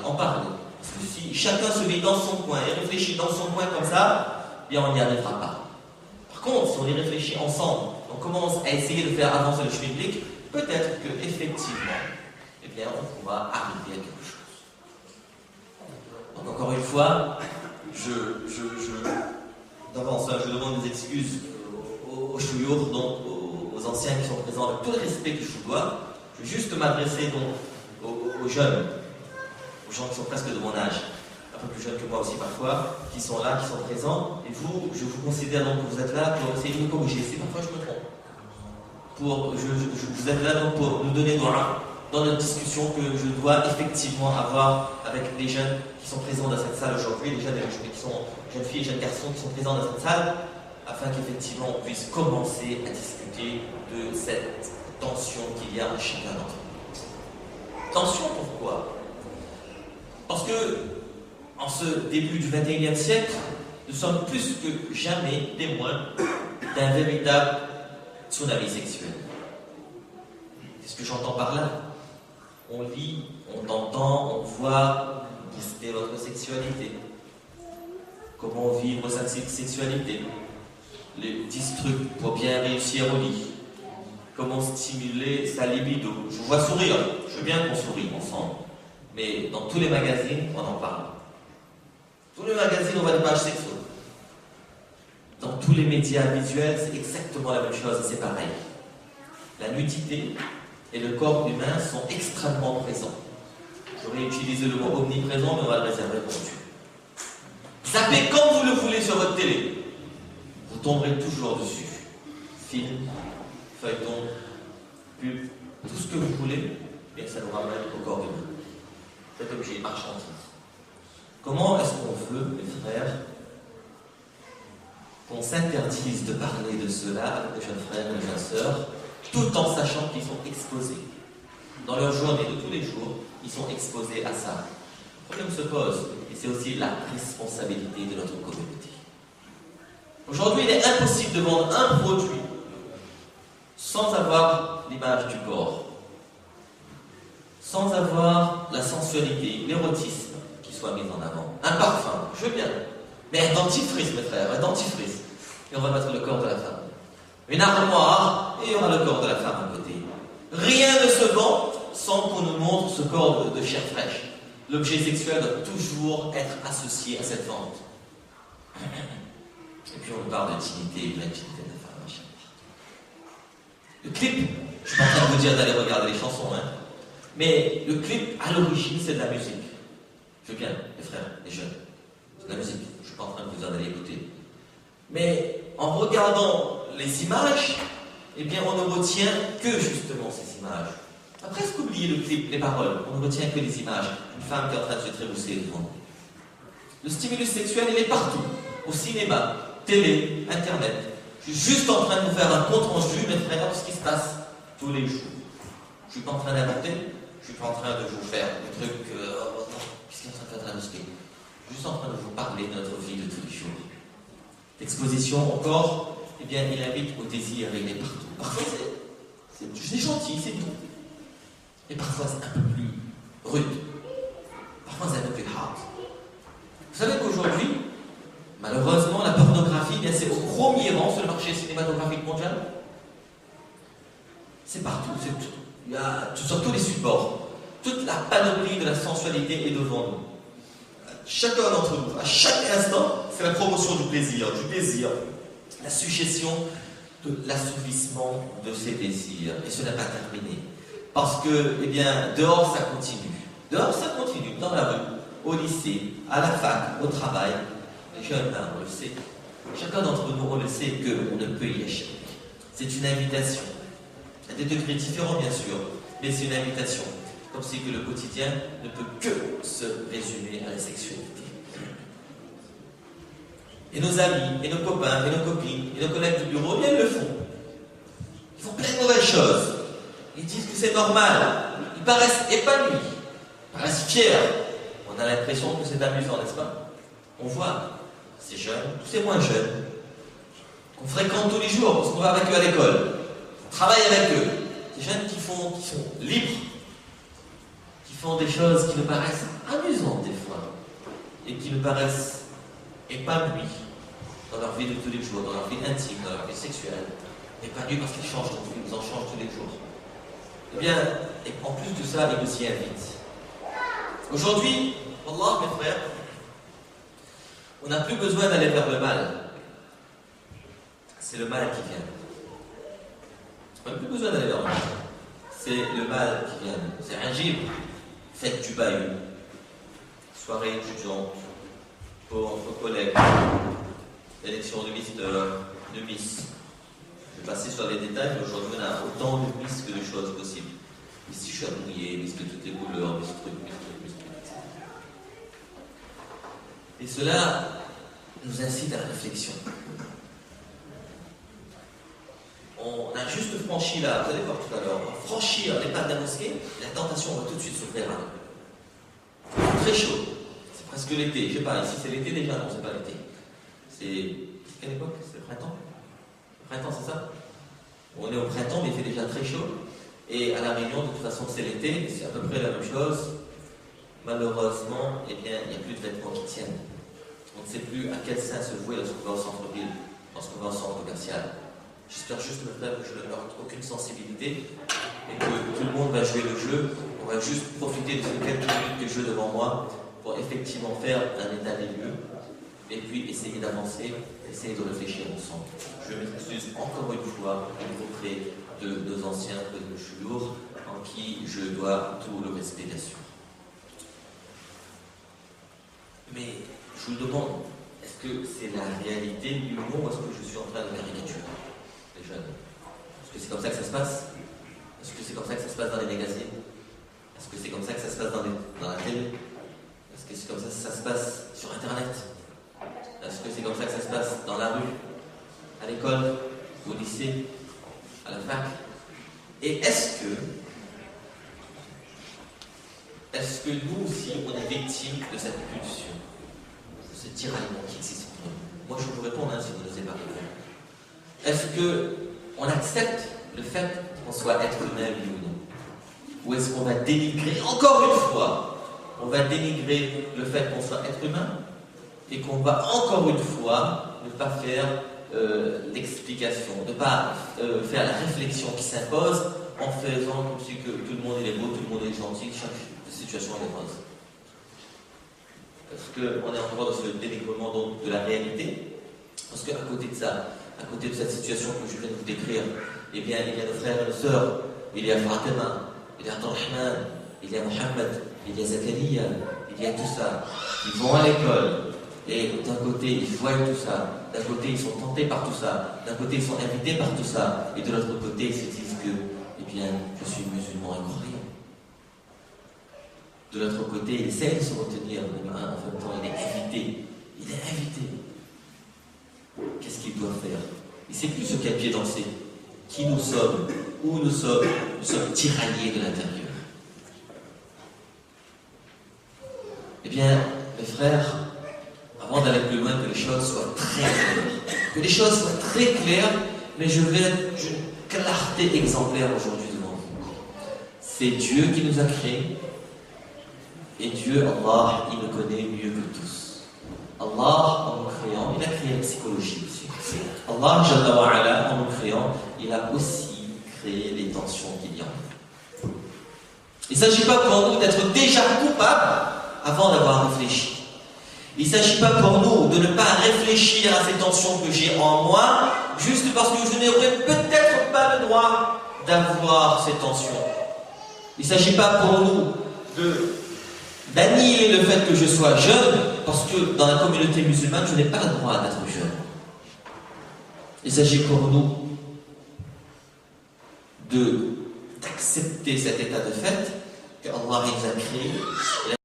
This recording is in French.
en parler. Parce que si chacun se met dans son coin et réfléchit dans son coin comme ça, bien on n'y arrivera pas. Par contre, si on y réfléchit ensemble, on commence à essayer de faire avancer le schmilblick, peut-être qu'effectivement, eh bien, on pourra arriver à quelque chose. Donc encore une fois, d'avance, je demande des excuses aux chouyours, donc aux anciens qui sont présents, avec tout le respect que je vous dois. Je vais juste m'adresser donc aux jeunes, aux gens qui sont presque de mon âge, un peu plus jeunes que moi aussi parfois, qui sont là, qui sont présents. Et vous, je vous considère donc que vous êtes là pour essayer de me corriger. Si parfois je me trompe. Vous êtes là donc pour nous donner dans notre discussion que je dois effectivement avoir avec les jeunes qui sont présents dans cette salle aujourd'hui, les jeunes qui sont jeunes filles et jeunes garçons qui sont présents dans cette salle, afin qu'effectivement on puisse commencer à discuter de cette tension qu'il y a en chacun d'entre nous. Tension pourquoi? Parce que en ce début du XXIe siècle, nous sommes plus que jamais témoins d'un véritable tsunami sexuel. Qu'est-ce que j'entends par là? On lit, on entend, on voit booster votre sexualité. Comment vivre sa sexualité? Les 10 trucs pour bien réussir au lit. Comment stimuler sa libido? Je vous vois sourire, je veux bien qu'on sourie ensemble. Mais dans tous les magazines, on en parle. Tous les magazines, on voit des pages sexuelles. Dans tous les médias visuels, c'est exactement la même chose et c'est pareil. La nudité et le corps humain sont extrêmement présents. J'aurais utilisé le mot omniprésent, mais on va le réserver pour Dieu. Zappez comme vous le voulez sur votre télé. Vous tomberez toujours dessus. Film, feuilleton, pub, tout ce que vous voulez, et ça nous ramène au corps humain. C'est objet marchandise. Comment est-ce qu'on veut, mes frères, qu'on s'interdise de parler de cela avec les jeunes frères et les jeunes sœurs, tout en sachant qu'ils sont exposés. Dans leur journée de tous les jours, ils sont exposés à ça. Le problème se pose, et c'est aussi la responsabilité de notre communauté. Aujourd'hui, il est impossible de vendre un produit sans avoir l'image du corps, sans avoir la sensualité, l'érotisme qui soit mis en avant. Un parfum, je veux bien, mais un dentifrice, mes frères, un dentifrice. Et on va mettre le corps de la femme. Une armoire, et il y aura le corps de la femme à côté. Rien ne se vend sans qu'on nous montre ce corps de chair fraîche. L'objet sexuel doit toujours être associé à cette vente. Et puis on nous parle d'intimité, de l'intimité de la femme, machin. Le clip, je suis pas en train de vous dire d'aller regarder les chansons, hein. Mais le clip, à l'origine, c'est de la musique. Je veux bien, les frères, les jeunes. C'est de la musique. Je suis pas en train de vous dire d'aller écouter. Mais en regardant les images, eh bien on ne retient que justement ces images. On a presque oublié le clip, les paroles. On ne retient que les images. Une femme qui est en train de se trémousser devant nous. Le stimulus sexuel, il est partout. Au cinéma, télé, internet. Je suis juste en train de vous faire un compte rendu, mes frères, de ce qui se passe tous les jours. Je suis pas en train d'inventer. Je suis pas en train de vous faire des trucs. Qu'est-ce qu'il est en train de faire de Je suis juste en train de vous parler de notre vie de tous les jours. L'exposition encore, eh bien, il invite au désir, il est partout. Parfois, c'est gentil, c'est doux. Et parfois, c'est un peu plus rude. Parfois, c'est un peu plus hard. Vous savez qu'aujourd'hui, malheureusement, la pornographie, eh bien, c'est au premier rang sur le marché cinématographique mondial. C'est partout, c'est tout. Il y a sur tous les supports. Toute la panoplie de la sensualité est devant nous. Chacun d'entre nous, à chaque instant, c'est la promotion du désir, la suggestion de l'assouvissement de ces désirs. Et ce n'est pas terminé. Parce que, eh bien, dehors, ça continue. Dehors, ça continue. Dans la rue, au lycée, à la fac, au travail. Les jeunes, là, on le sait. Chacun d'entre nous, on le sait qu'on ne peut y échapper. C'est une invitation. Il y a des degrés différents, bien sûr, mais c'est une invitation. Comme si que le quotidien ne peut que se résumer à la sexualité. Et nos amis, et nos copains, et nos copines, et nos collègues du bureau, ils le font. Ils font plein de mauvaises choses. Ils disent que c'est normal. Ils paraissent épanouis. Ils paraissent fiers. On a l'impression que c'est amusant, n'est-ce pas? On voit ces jeunes, tous ces moins jeunes, qu'on fréquente tous les jours, parce qu'on va avec eux à l'école. On travaille avec eux. Ces jeunes qui sont libres, qui font des choses qui nous paraissent amusantes des fois, et qui nous paraissent épanouies dans leur vie de tous les jours, dans leur vie intime, dans leur vie sexuelle, épanouies parce qu'ils changent, ils en changent tous les jours. Eh bien, et en plus de ça, ils nous y invitent. Aujourd'hui, Wallah, mes frères, on n'a plus besoin d'aller vers le mal. C'est le mal qui vient. On n'a plus besoin d'aller vers le mal. C'est le mal qui vient. C'est un gib. Fête du bahut. Soirée étudiante. Pour entre collègues. Élection de Miss. De Miss. Je vais passer sur les détails, mais aujourd'hui on a autant de Miss que de choses possibles. Miss t-shirt mouillé, Miss de toutes les couleurs, Miss truc, etc. Et cela nous incite à la réflexion. On a juste franchi là, vous allez voir tout à l'heure, on va franchir les pas de la mosquée, et la tentation va tout de suite s'ouvrir à nous. Très chaud, c'est presque l'été, je sais pas, ici c'est l'été déjà, non c'est pas l'été. C'est quelle époque? C'est le printemps? Le printemps c'est ça? On est au printemps mais il fait déjà très chaud, et à La Réunion de toute façon c'est l'été, c'est à peu près la même chose. Malheureusement, eh bien, il n'y a plus de vêtements qui tiennent. On ne sait plus à quel sein se vouer lorsqu'on va au centre-ville, lorsqu'on va au centre commercial. J'espère juste, mes frères, que je ne heurte aucune sensibilité et que tout le monde va jouer le jeu. On va juste profiter de ces quelques minutes de jeu devant moi pour effectivement faire un état des lieux et puis essayer d'avancer, essayer de réfléchir ensemble. Je m'excuse encore une fois auprès de nos anciens de chouyour en qui je dois tout le respect, bien sûr. Mais je vous demande, est-ce que c'est la réalité du monde ou est-ce que je suis en train de caricature les jeunes? Est-ce que c'est comme ça que ça se passe? Est-ce que c'est comme ça que ça se passe dans les magazines? Est-ce que c'est comme ça que ça se passe dans la télé? Est-ce que c'est comme ça que ça se passe sur Internet? Est-ce que c'est comme ça que ça se passe dans la rue, à l'école, au lycée, à la fac? Et est-ce que nous aussi, on est victime de cette pulsion, de ce tiraillement qui existe pour nous? Moi, je vous réponds, si vous n'osez pas répondre. Est-ce qu'on accepte le fait qu'on soit être humain, oui ou non? Ou est-ce qu'on va dénigrer, encore une fois, on va dénigrer le fait qu'on soit être humain et qu'on va encore une fois ne pas faire l'explication, ne pas faire la réflexion qui s'impose en faisant comme si que tout le monde est beau, tout le monde est gentil, chaque situation est rose. Est-ce qu'on est en droit de ce dénigrement donc, de la réalité? Parce qu'à côté de ça, à côté de cette situation que je viens de vous décrire, eh bien, il y a nos frères et nos sœurs, il y a Fatima, il y a Abdurrahman, il y a Mohammed, il y a Zakaria, il y a tout ça. Ils vont à l'école, et d'un côté, ils voient tout ça, d'un côté, ils sont tentés par tout ça, d'un côté, ils sont invités par tout ça, et de l'autre côté, ils se disent que, eh bien, je suis musulman et croyant. De l'autre côté, il essaie de se retenir, mais en même temps, il est invité. Il est invité. Qu'est-ce qu'il doit faire? Il ne sait plus sur quel pied danser. Qui nous sommes? Où nous sommes? Nous sommes tiraillés de l'intérieur. Eh bien, mes frères, avant d'aller plus loin, que les choses soient très claires. Que les choses soient très claires, mais je vais être d'une clarté exemplaire aujourd'hui devant vous. C'est Dieu qui nous a créés. Et Dieu, Allah, il nous connaît mieux que tous. Allah, en nous créant, il a créé la psychologie aussi. Allah, Jalla wa Ala, en nous créant, il a aussi créé les tensions qu'il y a. Il ne s'agit pas pour nous d'être déjà coupables avant d'avoir réfléchi. Il ne s'agit pas pour nous de ne pas réfléchir à ces tensions que j'ai en moi, juste parce que je n'aurais peut-être pas le droit d'avoir ces tensions. Il ne s'agit pas pour nous d'annihiler le fait que je sois jeune, parce que dans la communauté musulmane, je n'ai pas le droit d'être jeune. Il s'agit pour nous d'accepter cet état de fait que Allah nous a créé.